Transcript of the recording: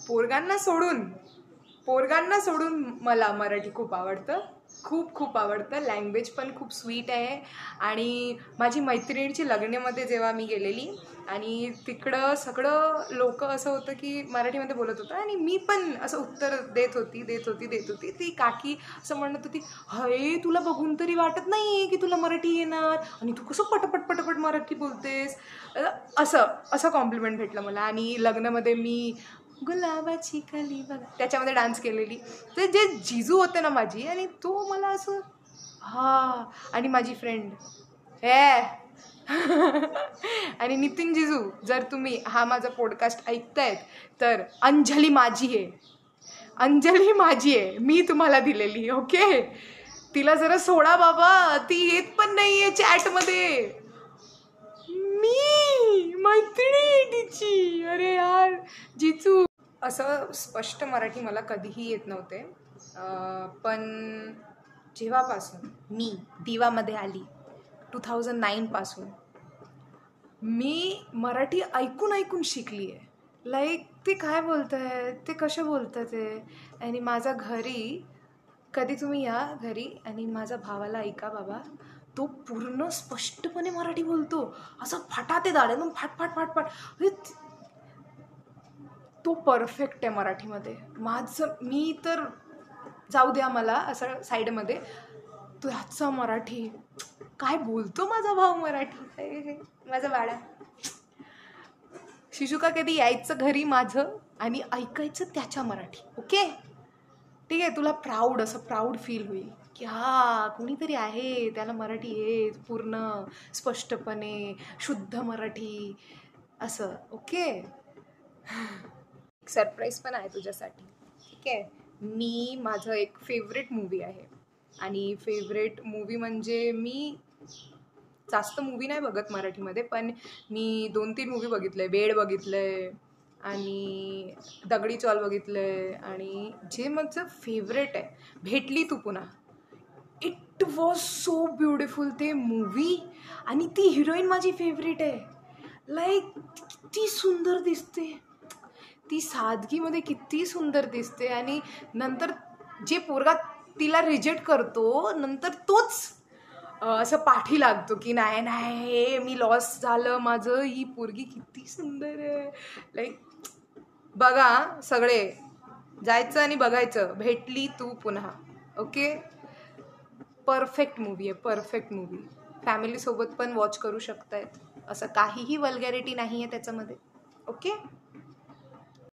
पोरगांना सोडून मला मराठी खूप आवडतं, खूप आवडतं. लँग्वेज पण खूप स्वीट आहे. आणि माझी मैत्रिणीची लग्नामध्ये जेव्हा मी गेलेली आणि तिकडं सगळं लोक असं होतं की मराठीमध्ये बोलत होतं आणि मी पण असं उत्तर देत होती. ती काकी असं म्हणत होती, हय तुला बघून तरी वाटत नाही की तुला मराठी येणार आणि तू कसं पटपट मराठी बोलतेस. असं कॉम्प्लिमेंट भेटलं मला. आणि लग्नामध्ये मी गुलाबाची कली बघा त्याच्यामध्ये डान्स केलेली. तर जे जिजू होते ना माझी, आणि तो मला असं आणि माझी फ्रेंड आणि नितीन जिजू, जर तुम्ही हा माझा पॉडकास्ट ऐकतायत तर अंजली माझी आहे, मी तुम्हाला दिलेली. ओके, तिला जरा सोडा बाबा, ती येत पण नाहीये चॅटमध्ये. मी मैत्रिणी तिची. अरे यार जिजू. असं स्पष्ट मराठी मला कधीही येत नव्हते, पण जेव्हापासून मी दिवामध्ये आली 2009 पासून मी मराठी ऐकून शिकली आहे. लाईक ते काय बोलत आहे, ते कसे बोलतात आहे. आणि माझ्या घरी कधी तुम्ही या घरी आणि माझ्या भावाला ऐका बाबा, तो पूर्ण स्पष्टपणे मराठी बोलतो, असं फटातेदार एकदम फाट. तो परफेक्ट आहे मराठीमध्ये. मी तर जाऊ द्या मला असं साईडमध्ये, तो ह्याचा मराठी काय बोलतो माझा भाऊ मराठी. माझा बाळा शिशुका कधी यायचं घरी माझं आणि ऐकायचं त्याच्या मराठी. ओके ठीक आहे, तुला प्राऊड फील होईल की कोणीतरी आहे त्याला मराठी आहे पूर्ण स्पष्टपणे शुद्ध मराठी असं. ओके, सरप्राईज पण आहे तुझ्यासाठी. ठीक आहे, माझं एक फेवरेट मूवी आहे. आणि फेवरेट मूवी म्हणजे मी जास्त मूवी नाही बघत मराठीमध्ये, पण मी 2-3 मूवी बघितले. वेड बघितलंय आणि दगडी चॉल बघितलंय. आणि जे माझं फेवरेट आहे भेटली तू पुन्हा. इट वॉज सो ब्युटिफुल ते मूवी. आणि ती हिरोईन माझी फेवरेट आहे. लाईक किती सुंदर दिसते, ती सादगीमध्ये किती सुंदर दिसते. आणि नंतर जे पोरगा तिला रिजेक्ट करतो नंतर तोच असं पाठी लागतो की नाही मी लॉस झालं माझं, ही पोरगी किती सुंदर आहे. लाईक बघा सगळे जायचं आणि बघायचं भेटली तू पुन्हा. ओके, परफेक्ट मूवी आहे. फॅमिलीसोबत पण वॉच करू शकतायत, असं काहीही वल्गॅरिटी नाही आहे त्याच्यामध्ये. ओके.